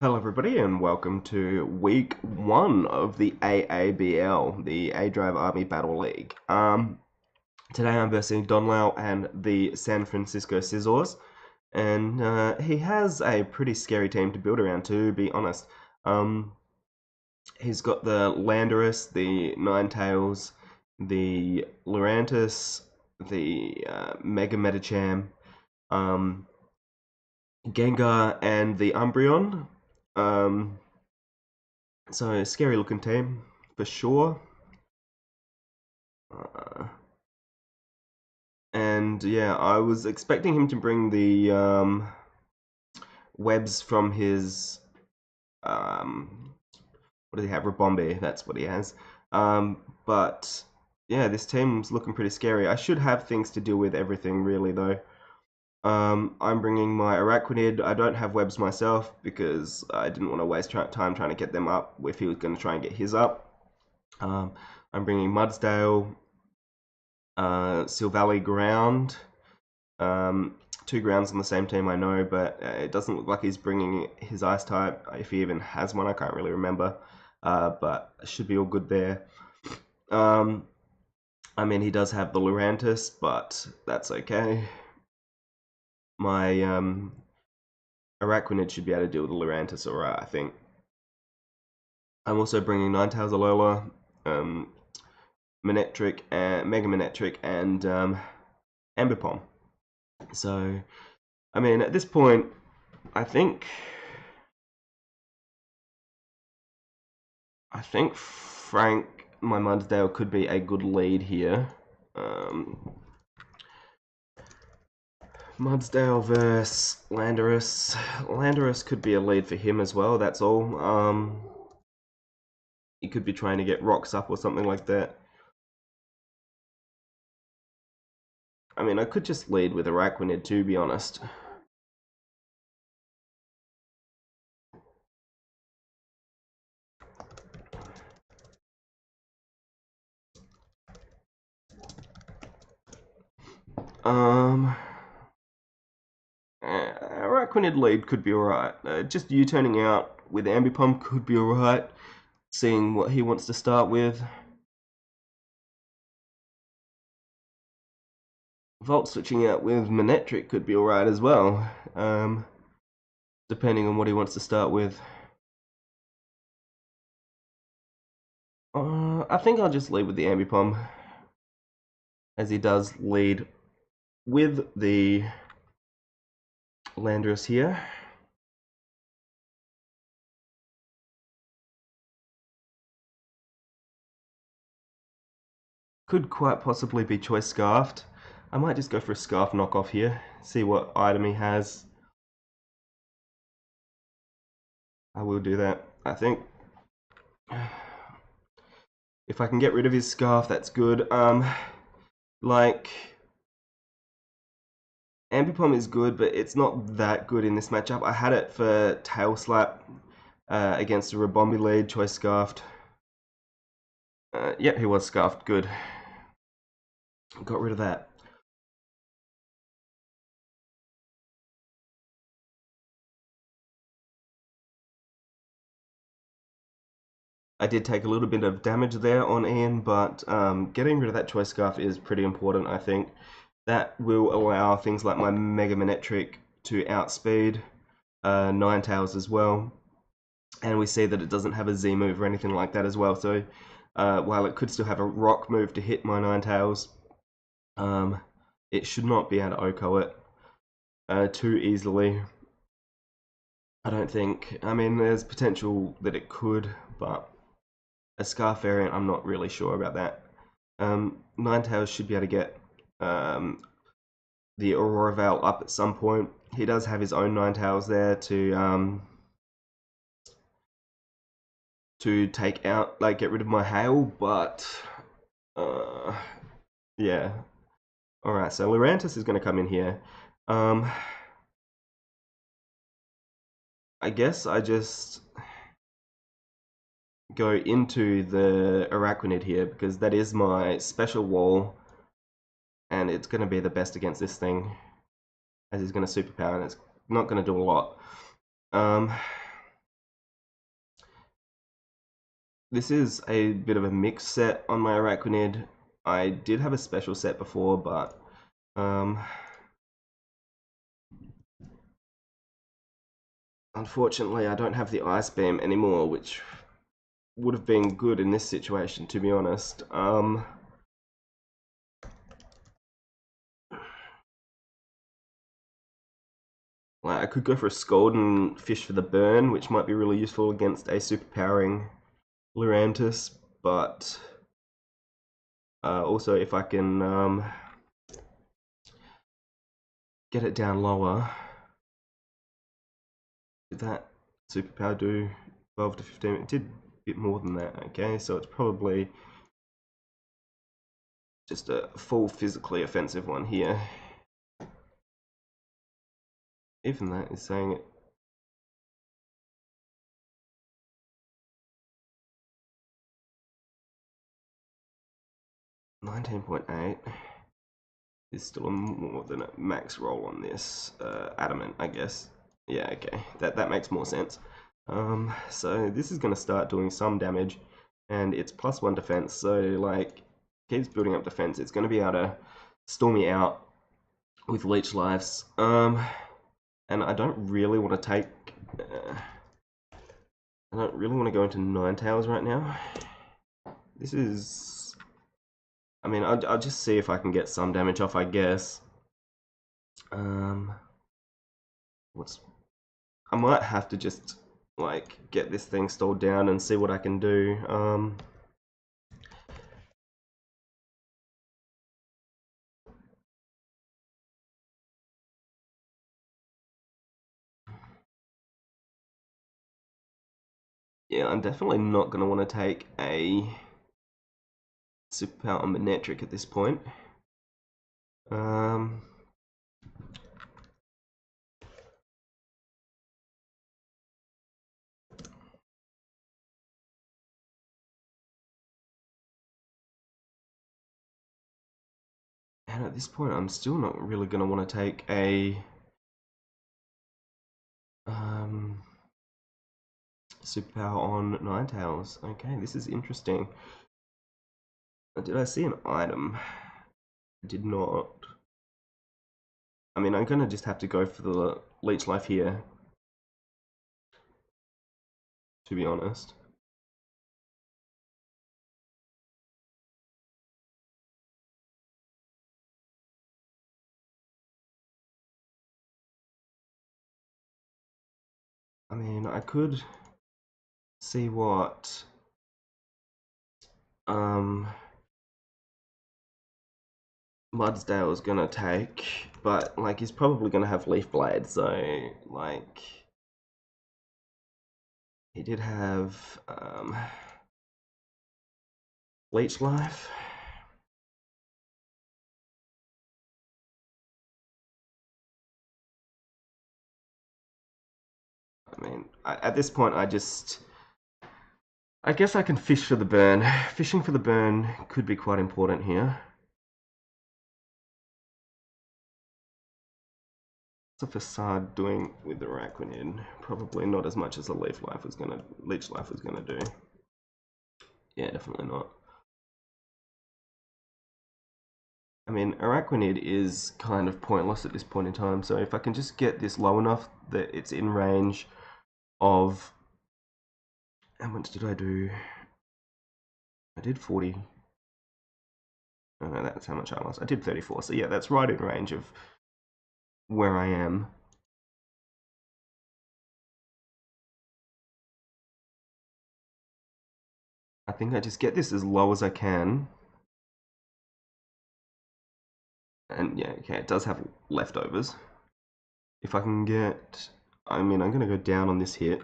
Hello, everybody, and welcome to week one of the aABL, the A-Drive Army Battle League. Today I'm versing Donlau and the San Francisco Scizors, and he has a pretty scary team to build around, to be honest. He's got the Landorus, the Ninetales, the Lurantis, the Mega Metacham, um, Gengar, and the Umbreon. Um, So, scary looking team, for sure. Uh, and yeah, I was expecting him to bring the webs from his. What does he have? Rabombi, that's what he has. But yeah, this team's looking pretty scary. I should have things to deal with everything, really, though. I'm bringing my Araquanid. I don't have webs myself because I didn't want to waste time trying to get them up if he was going to try and get his up. I'm bringing Mudsdale, Silvally Ground. Two grounds on the same team, I know, but it doesn't look like he's bringing his ice type. If he even has one, I can't really remember. But it should be all good there. I mean, he does have the Lurantis, but that's okay. My Araquanid should be able to deal with the Lurantis alright, I think. I'm also bringing Ninetales Alola, Manectric, and Mega Manectric, and Ambipom. So, I mean, at this point, I think Frank, my Mudsdale, could be a good lead here. Mudsdale versus Landorus. Landorus could be a lead for him as well, that's all. He could be trying to get rocks up or something like that. I mean, I could just lead with Araquanid, to be honest. Araquanid lead could be alright. Just you turning out with Ambipom could be alright. Seeing what he wants to start with. Volt switching out with Manectric could be alright as well. Depending on what he wants to start with. I think I'll just lead with the Ambipom, as he does lead with the Landorus here. Could quite possibly be Choice Scarfed. I might just go for a Scarf knockoff here, see what item he has. I will do that, I think. If I can get rid of his Scarf, that's good. Like, Ambipom is good, but it's not that good in this matchup. I had it for Tail Slap against a Rabombi lead, Choice Scarfed. Yep, he was Scarfed, good. Got rid of that. I did take a little bit of damage there on Ian, but getting rid of that Choice Scarf is pretty important, I think. That will allow things like my Mega Manectric to outspeed Ninetales as well. And we see that it doesn't have a Z move or anything like that as well, so while it could still have a rock move to hit my Ninetales, it should not be able to OHKO it too easily. I don't think. I mean, there's potential that it could, but a Scarf variant, I'm not really sure about that. Ninetales should be able to get the Aurora Veil up at some point. He does have his own Ninetales there to take out, like, get rid of my Hail, but yeah. Alright, so Lurantis is going to come in here. I guess I just go into the Araquanid here because that is my special wall, and it's going to be the best against this thing, as he's going to superpower and it's not going to do a lot. This is a bit of a mixed set on my Arachnid. I did have a special set before, but unfortunately I don't have the Ice Beam anymore, which would have been good in this situation, to be honest. Like I could go for a Scald and fish for the burn, which might be really useful against a superpowering Lurantis, but also if I can get it down lower, did that superpower do 12 to 15? It did a bit more than that, okay, so it's probably just a full physically offensive one here. Even that is saying it. $19.8 is still more than a max roll on this. Adamant, I guess. Yeah, okay, that makes more sense. So this is going to start doing some damage, and it's +1 defense, so like keeps building up defense. It's going to be able to storm me out with leech lives. And I don't really want to take. I don't really want to go into Ninetales right now. This is. I mean, I'll just see if I can get some damage off, I guess. What's? I might have to just like get this thing stalled down and see what I can do. Yeah, I'm definitely not going to want to take a superpower on Manectric at this point. And at this point, I'm still not really going to want to take a superpower on Ninetales. Okay, this is interesting. Did I see an item? I did not. I mean, I'm going to just have to go for the Leech Life here, to be honest. I mean, I could see what Mudsdale's gonna take, but like he's probably gonna have Leaf Blade, so like he did have Leech Life. I mean, at this point, I guess I can fish for the burn. Fishing for the burn could be quite important here. What's a Facade doing with the Arachnid? Probably not as much as the Leech Life was gonna do. Yeah, definitely not. I mean, Arachnid is kind of pointless at this point in time, so if I can just get this low enough that it's in range of... How much did I do? I did 40. Oh, no, that's how much I lost. I did 34, so yeah, that's right in range of where I am. I think I just get this as low as I can. And yeah, okay, it does have leftovers. If I can get... I mean, I'm going to go down on this hit.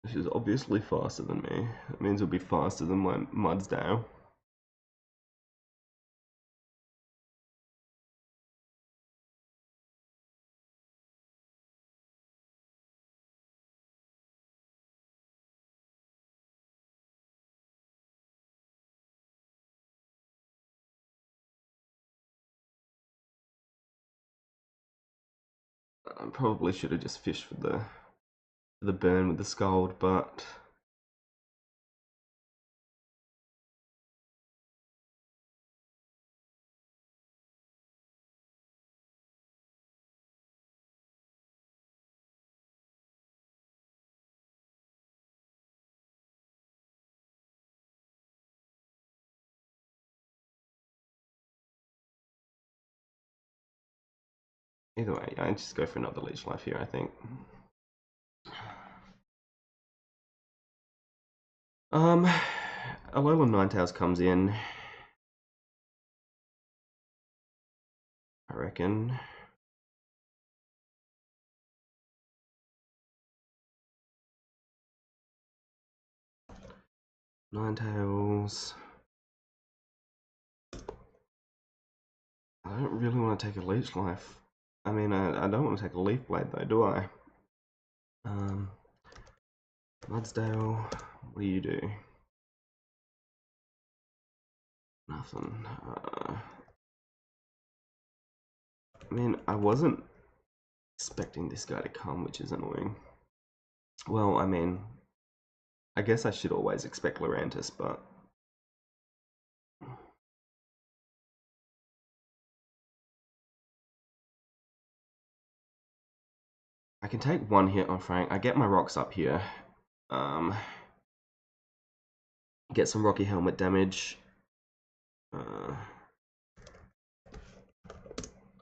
This is obviously faster than me. That means it'll be faster than my Mudsdale. I probably should have just fished for the burn with the Scald, but either way, I just go for another Leech Life here, I think. Alolan Ninetales comes in, I reckon. Ninetales. I don't really want to take a Leech Life. I mean, I don't want to take a Leaf Blade though, do I? Mudsdale, what do you do? Nothing. I mean, I wasn't expecting this guy to come, which is annoying. Well, I mean, I guess I should always expect Lurantis, but I can take one hit on Frank. I get my rocks up here. Get some Rocky Helmet damage. I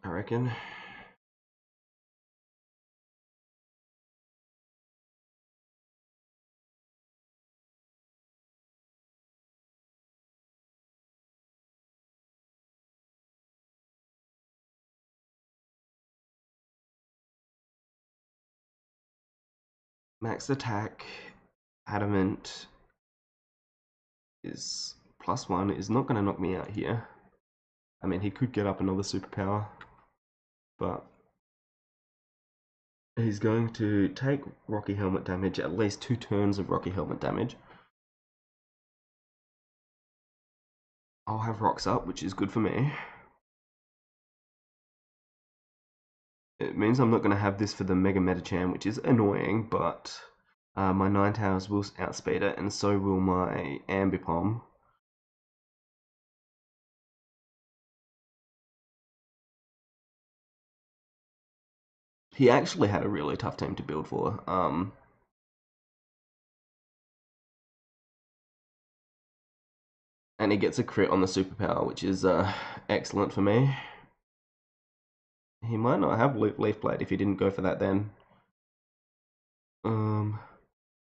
reckon. Max attack, adamant is +1, is not going to knock me out here. I mean, he could get up another superpower, but he's going to take Rocky Helmet damage, at least 2 turns of Rocky Helmet damage. I'll have rocks up, which is good for me. It means I'm not going to have this for the Mega Metacham, which is annoying, but my Ninetales will outspeed it, and so will my Ambipom. He actually had a really tough team to build for. And he gets a crit on the superpower, which is excellent for me. He might not have Leaf Blade if he didn't go for that then. I'm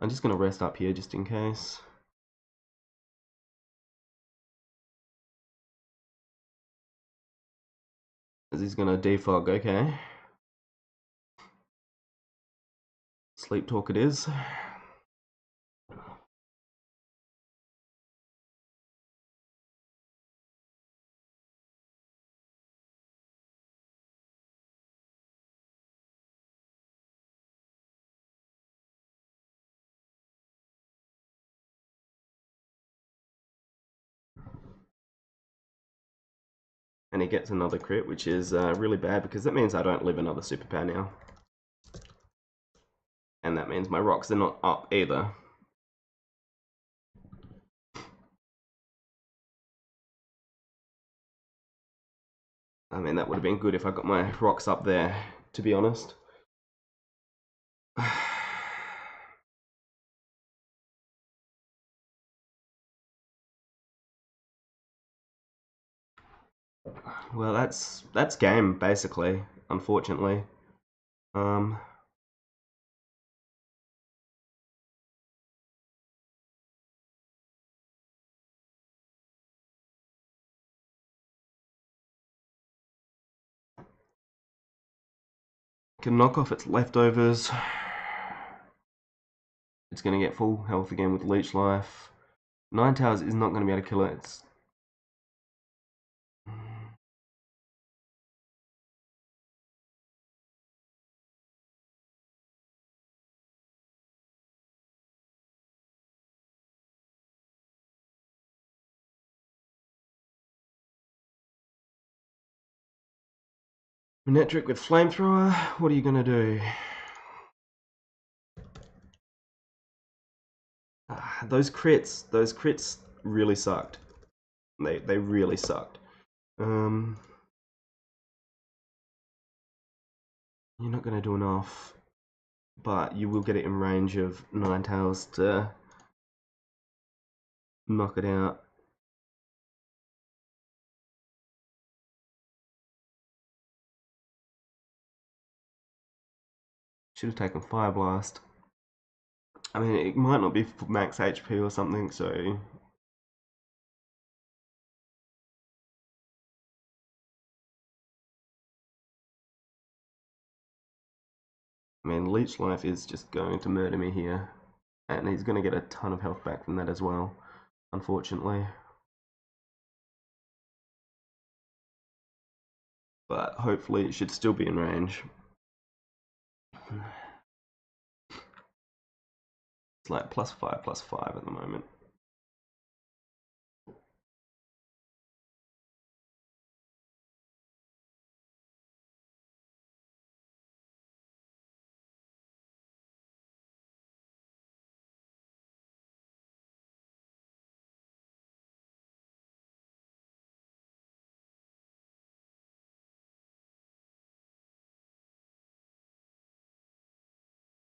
just going to rest up here just in case. As he's going to defog, okay. Sleep Talk it is. And he gets another crit, which is really bad because that means I don't live another superpower now. And that means my rocks are not up either. I mean, that would have been good if I got my rocks up there, to be honest. Well, that's game, basically, unfortunately. Can knock off its leftovers. It's going to get full health again with Leech Life. Ninetales is not going to be able to kill it. It's... Menetric with flamethrower, what are you gonna do? Those crits really sucked. They really sucked. You're not gonna do enough, but you will get it in range of Ninetales to knock it out. Should have taken Fire Blast. I mean, it might not be max HP or something, so... I mean, Leech Life is just going to murder me here. And he's going to get a ton of health back from that as well, unfortunately. But hopefully it should still be in range. It's like +5/+5 at the moment.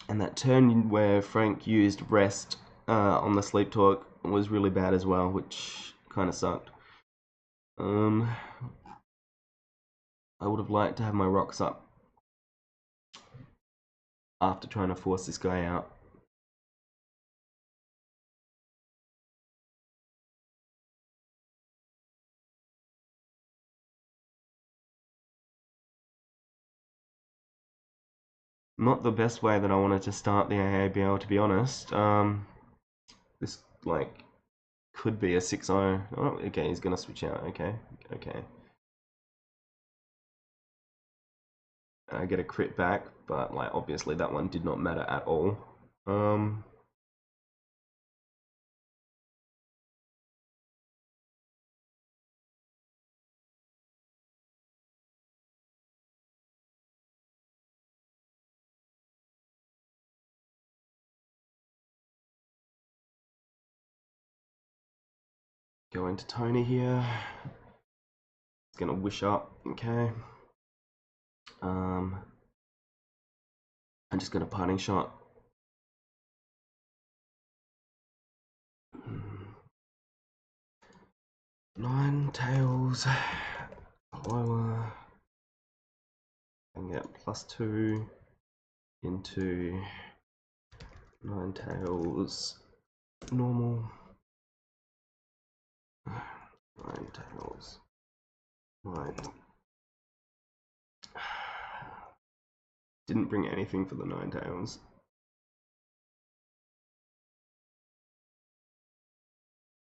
And that turn where Frank used rest on the sleep talk was really bad as well, which kind of sucked. I would have liked to have my rocks up after trying to force this guy out. Not the best way that I wanted to start the aABL, to be honest. This, like, could be a 6-0. Oh, okay, he's gonna switch out. Okay. I get a crit back, but, like, obviously that one did not matter at all. Go into Tony here. It's gonna wish up, okay. I'm just gonna parting shot. Ninetales lower. And get +2 into Ninetales normal. Ninetales. 9. Didn't bring anything for the Ninetales.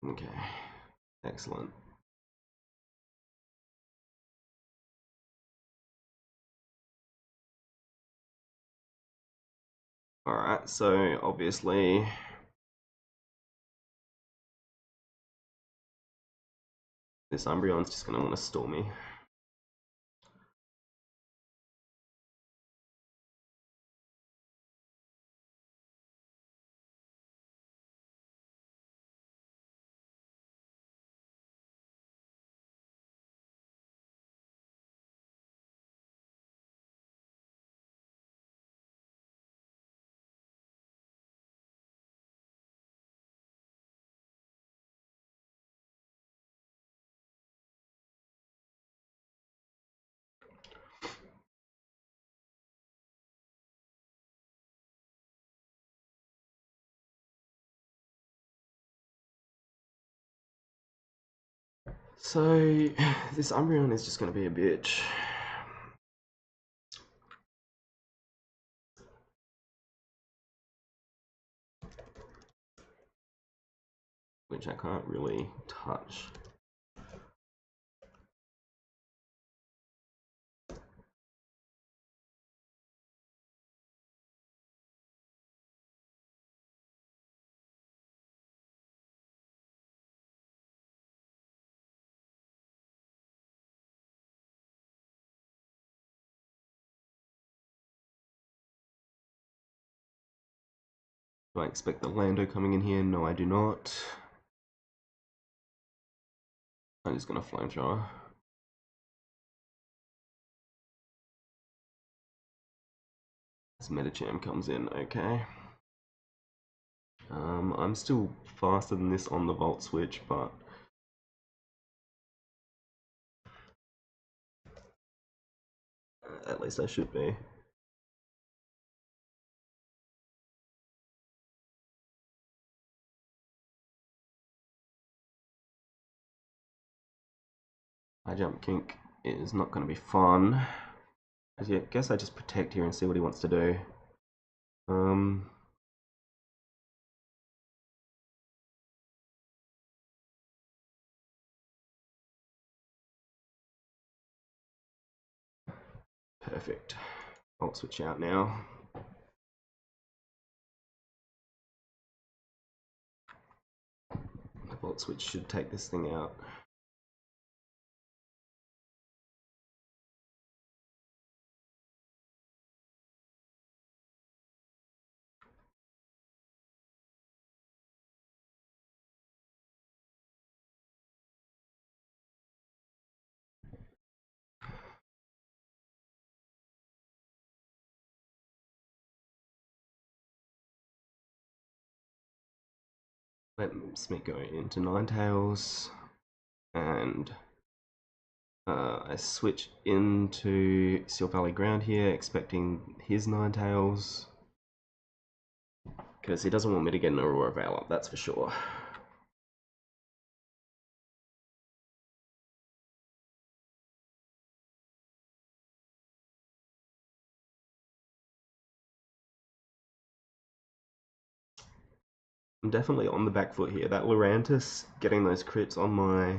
Okay, excellent. Alright, so obviously this Umbreon's just gonna want to stall me. So this Umbreon is just gonna be a bitch. Which I can't really touch. Do I expect the Lando coming in here? No, I do not. I'm just gonna flamethrower. As Metacham comes in, okay. I'm still faster than this on the Volt switch, but at least I should be. High jump kink is not going to be fun. I guess I just protect here and see what he wants to do. Perfect. I'll switch out now. My volt switch should take this thing out. Let me go into Ninetales, and I switch into Seal Valley Ground here, expecting his Ninetales, because he doesn't want me to get an Aurora Veil up, that's for sure. I'm definitely on the back foot here. That Lurantis getting those crits on my...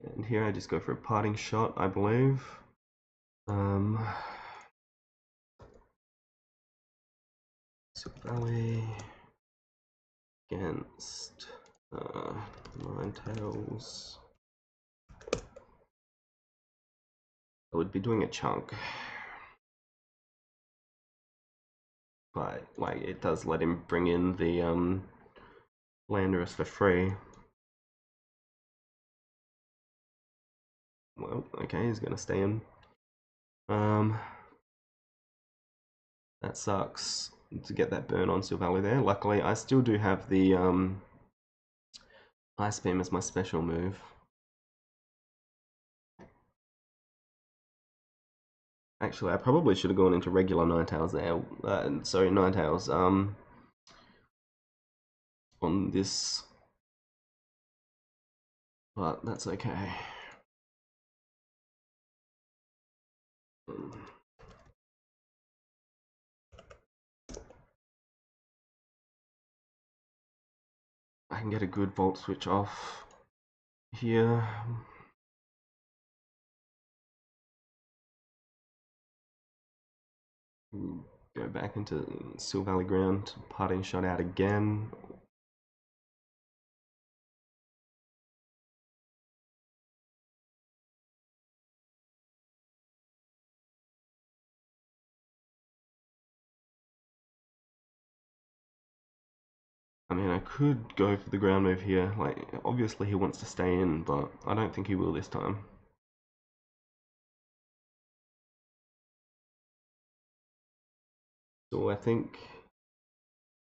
And here I just go for a parting shot, I believe. Silk Valley against Ninetales. I would be doing a chunk, but like it does let him bring in the Landorus for free. Well, okay, he's gonna stay in. That sucks to get that burn on Seal Valley there. Luckily, I still do have the Ice Beam as my special move. Actually, I probably should have gone into regular Ninetales there. Sorry, Ninetales. On this, but that's okay. I can get a good Volt switch off here. Go back into Seal Valley Ground, parting shot out again. I mean, I could go for the ground move here. Like, obviously he wants to stay in, but I don't think he will this time. So I think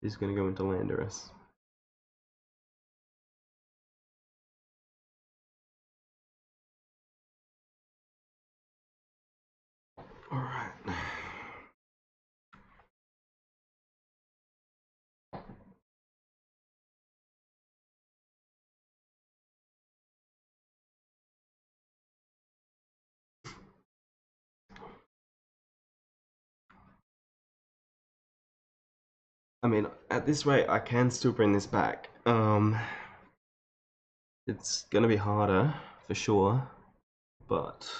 he's going to go into Landorus. Alright. I mean, at this rate, I can still bring this back. It's going to be harder, for sure, but...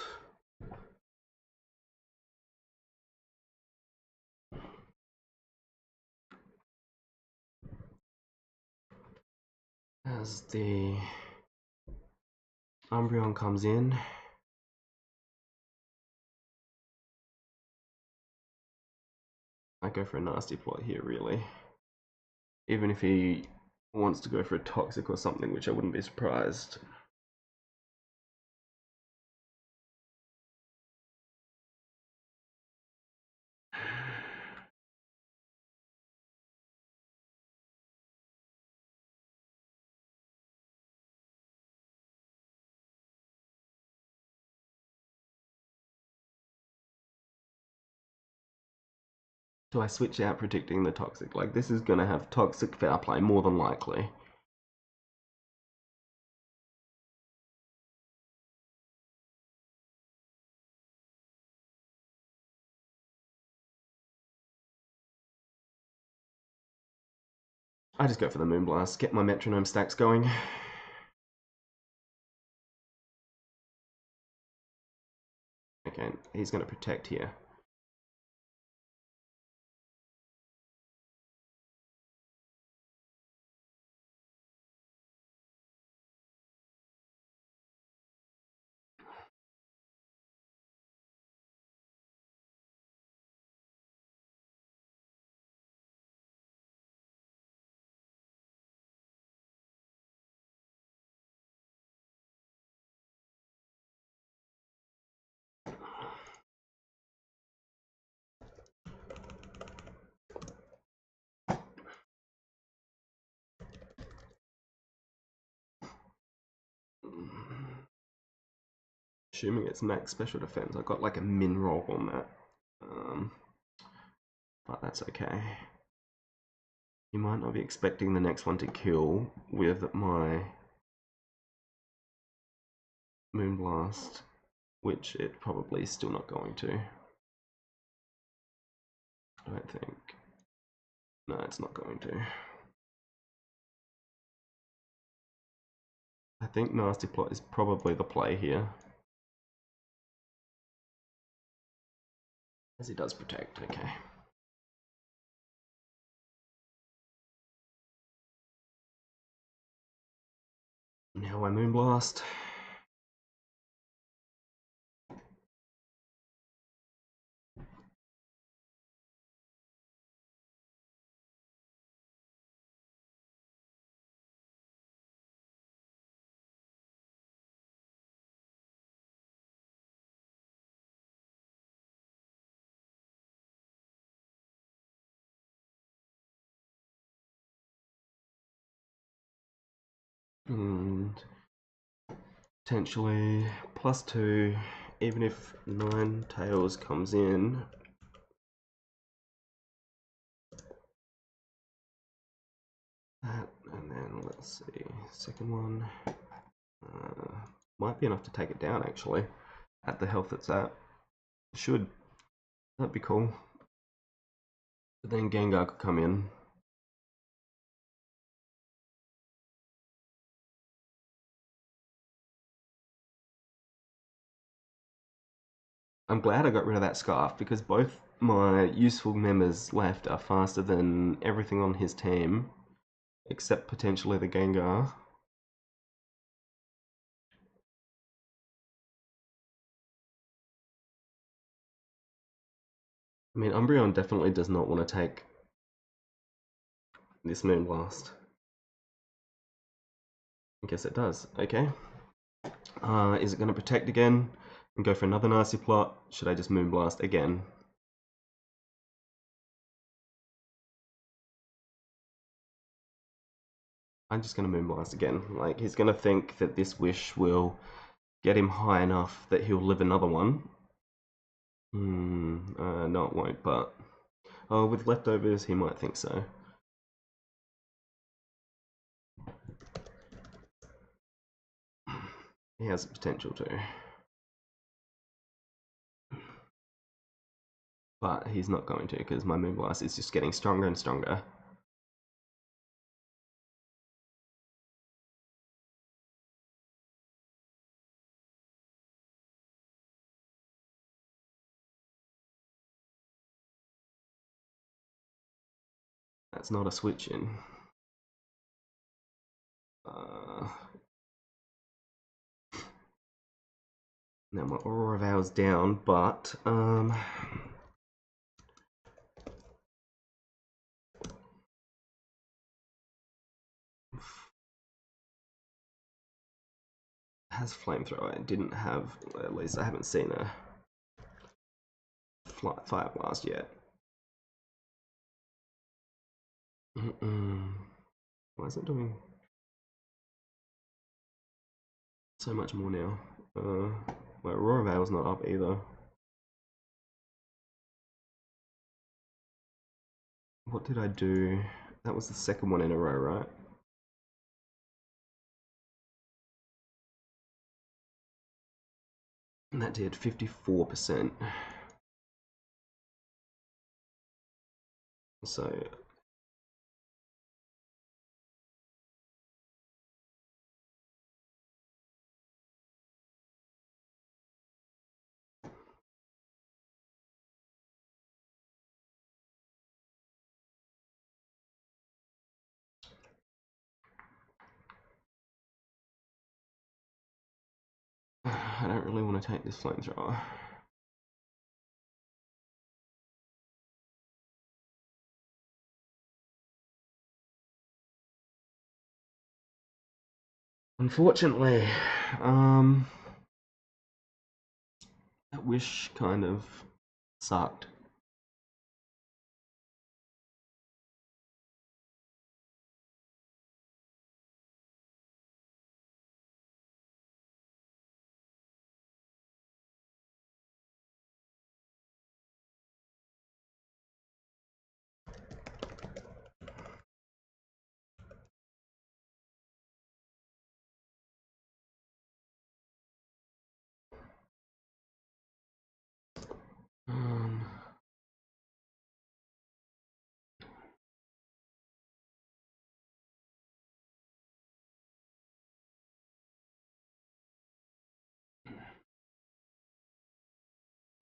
As the Umbreon comes in, I go for a nasty plot here, really. Even if he wants to go for a toxic or something, which I wouldn't be surprised. Do I switch out predicting the toxic? Like, this is going to have toxic foul play, more than likely. I just go for the Moonblast, get my metronome stacks going. Okay, he's going to protect here. Assuming it's max special defense, I got like a min roll on that. But that's okay. You might not be expecting the next one to kill with my Moonblast, which it probably is still not going to. I don't think. No, it's not going to. I think Nasty Plot is probably the play here. As he does protect, okay. Now I Moonblast. And potentially +2, even if 9 tails comes in. That, and then let's see, second one. Might be enough to take it down actually, at the health it's at. Should. That'd be cool. But then Gengar could come in. I'm glad I got rid of that scarf because both my useful members left are faster than everything on his team, except potentially the Gengar. I mean, Umbreon definitely does not want to take this Moonblast. I guess it does. Okay. Is it going to protect again and go for another nasty plot? Should I just Moonblast again? I'm just going to Moonblast again. Like, he's going to think that this wish will get him high enough that he'll live another one. No, it won't, but... Oh, with leftovers, he might think so. He has the potential to. But he's not going to, because my Moonblast is just getting stronger and stronger. That's not a switch in. Now my Aura Vow's down, but has flamethrower. It didn't have, at least I haven't seen a fire blast yet. Why is it doing so much more now? My Aurora Veil's not up either. What did I do? That was the second one in a row, right? And that did 54%. So I don't really want to take this flamethrower. Unfortunately, that wish kind of sucked.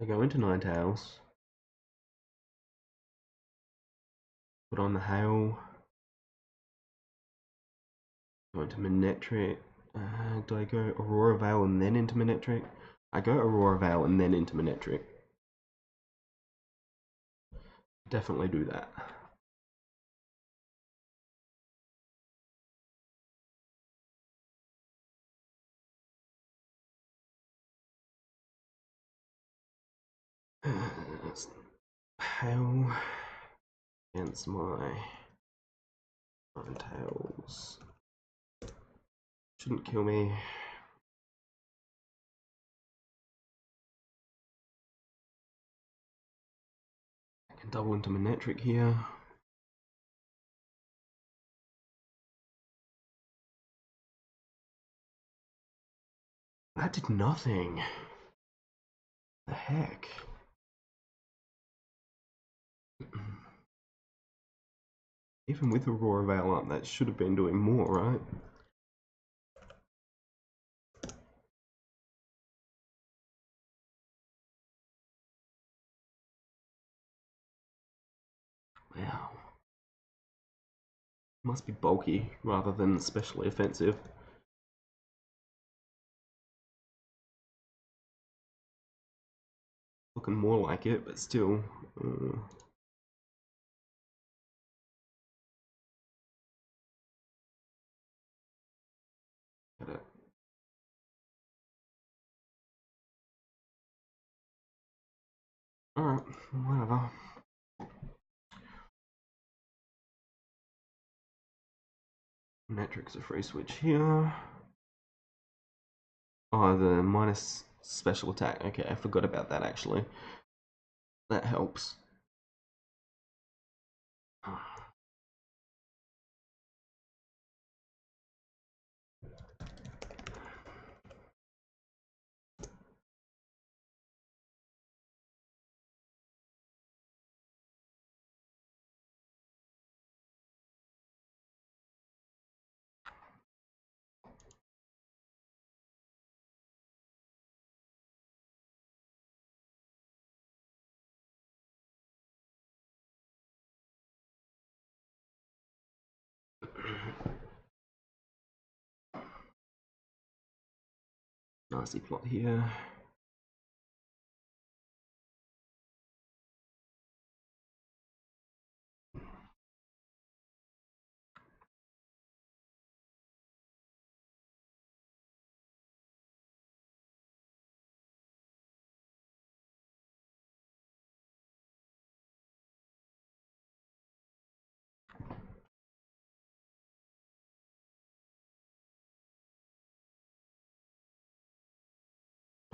I go into Ninetales, put on the Hail, go into Manectric. Do I go Aurora Veil and then into Manectric? I go Aurora Veil and then into Manectric. Definitely do that. Hail against my Ninetales. Shouldn't kill me. I can double into Manectric here. That did nothing. The heck? Even with Aurora Veil up, that should have been doing more, right? Wow. Must be bulky rather than specially offensive. Looking more like it, but still. Get it. Alright, whatever. Metric's a free switch here. Oh, the minus special attack. Okay, I forgot about that actually. That helps. Nasty plot here.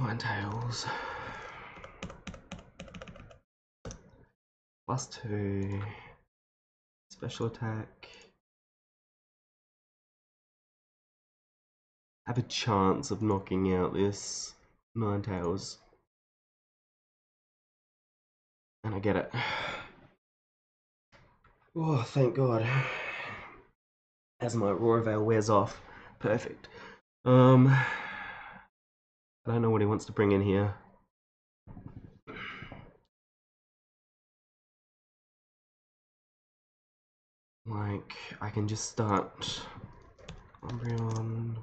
Nine tails. +2. Special attack. Have a chance of knocking out this Nine Tails. And I get it. Oh, thank God. As my Roar Veil wears off. Perfect. I don't know what he wants to bring in here. Like, I can just start Umbreon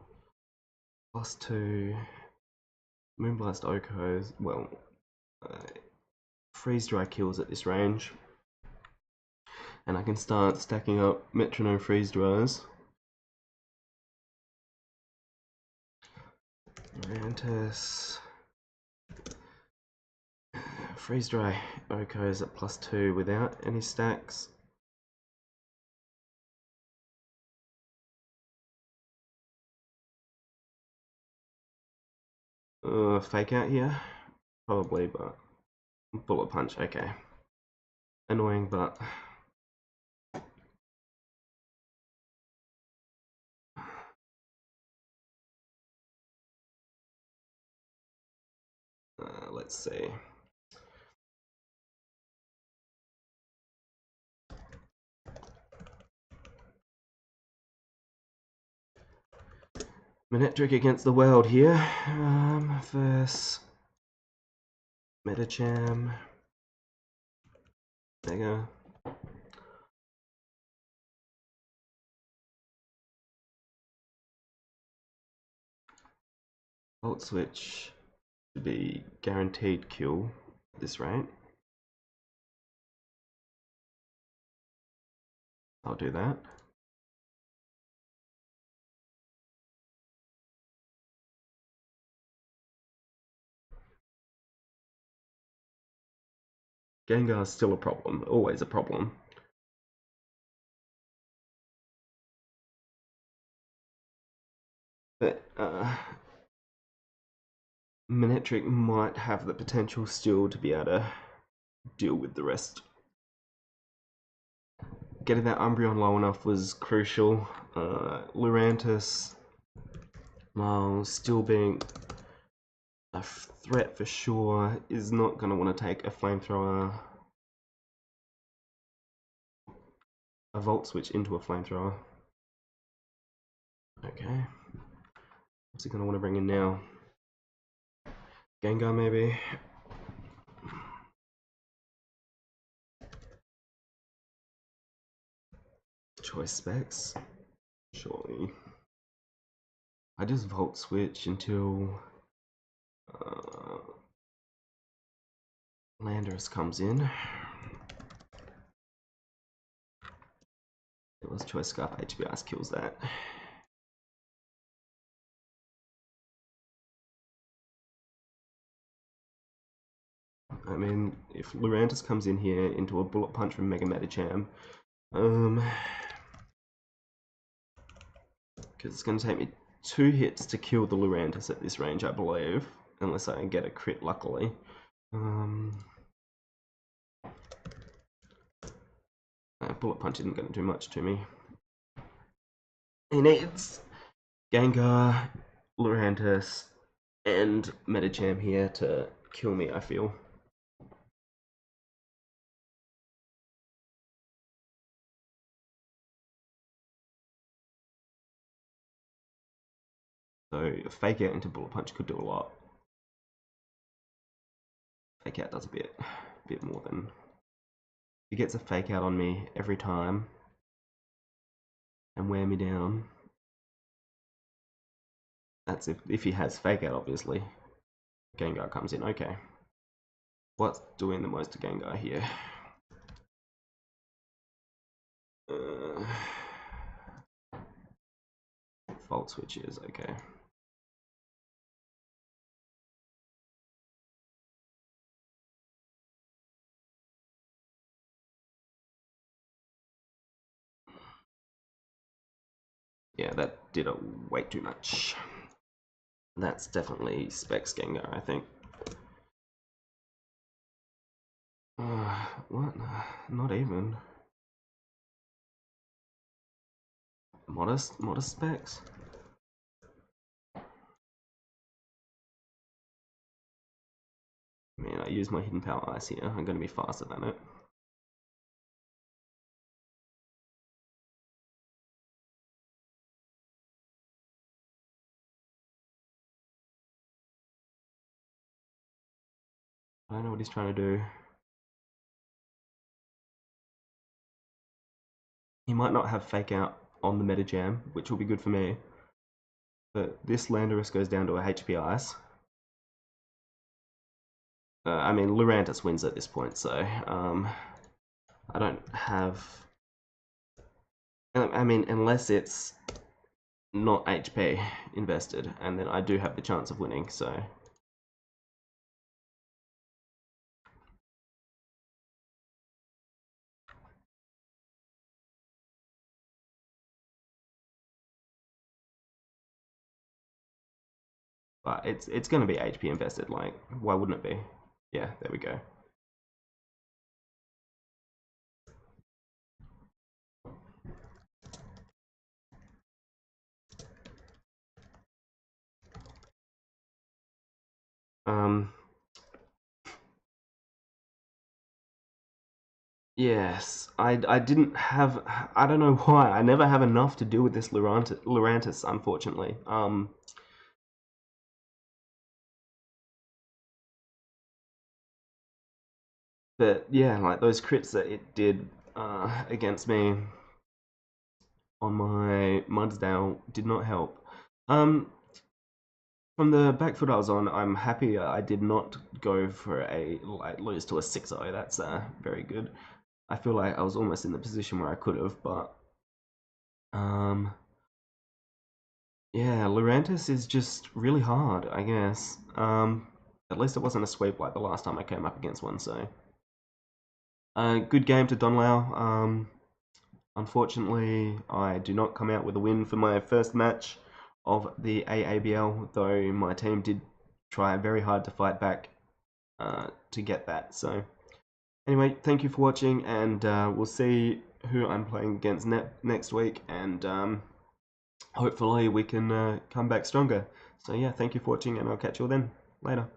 +2 Moonblast Okos. Well, Freeze Dry kills at this range. And I can start stacking up Metronome Freeze Dries. Mantis. Freeze Dry Okos at +2 without any stacks. Fake out here? Probably, but Bullet Punch, okay. Annoying, but let's see. Manectric against the world here. Versus Metacham. Mega. Volt Switch should be guaranteed kill at this rate. I'll do that. Gengar is still a problem, always a problem. But Manectric might have the potential still to be able to deal with the rest. Getting that Umbreon low enough was crucial. Lurantis, while still being a threat for sure, is not going to want to take a Flamethrower, a Volt Switch into a Flamethrower. Okay. What's he going to want to bring in now? Gengar maybe? Choice specs? Surely. I just Volt Switch until Landorus comes in. It was Choice Scarf HBS kills that. I mean, if Lurantis comes in here into a Bullet Punch from Mega Medicham, because it's going to take me 2 hits to kill the Lurantis at this range, I believe, unless I get a crit, luckily. Bullet Punch isn't going to do much to me. He needs Gengar, Lurantis, and Medicham here to kill me, I feel. So a Fake Out into Bullet Punch could do a lot. Fake Out does a bit more than... He gets a Fake Out on me every time and wear me down. That's if he has Fake Out, obviously. Gengar comes in, okay. What's doing the most to Gengar here? Volt switches, okay. Yeah, that did way too much. That's definitely Specs Gengar, I think. What? Not even. Modest specs? I mean, I use my Hidden Power Ice here. I'm going to be faster than it. I don't know what he's trying to do. He might not have Fake Out on the Meta Jam, which will be good for me. But this Landorus goes down to a HP Ice. I mean, Lurantis wins at this point, so I don't have... I mean, unless it's not HP invested, and then I do have the chance of winning, so... But it's going to be HP invested, like, why wouldn't it be? Yeah, there we go. Yes, I didn't have... I don't know why. I never have enough to do with this Lurantis, unfortunately. But yeah, like those crits that it did against me on my Mudsdale did not help. From the back foot I was on, I'm happy I did not go for a lose to a 6-0. That's very good. I feel like I was almost in the position where I could have, but yeah, Lurantis is just really hard, I guess. At least it wasn't a sweep like the last time I came up against one, so good game to Donlau. Unfortunately, I do not come out with a win for my first match of the aABL, though my team did try very hard to fight back to get that. So anyway, thank you for watching, and we'll see who I'm playing against next week, and hopefully we can come back stronger. So yeah, thank you for watching, and I'll catch you all then. Later.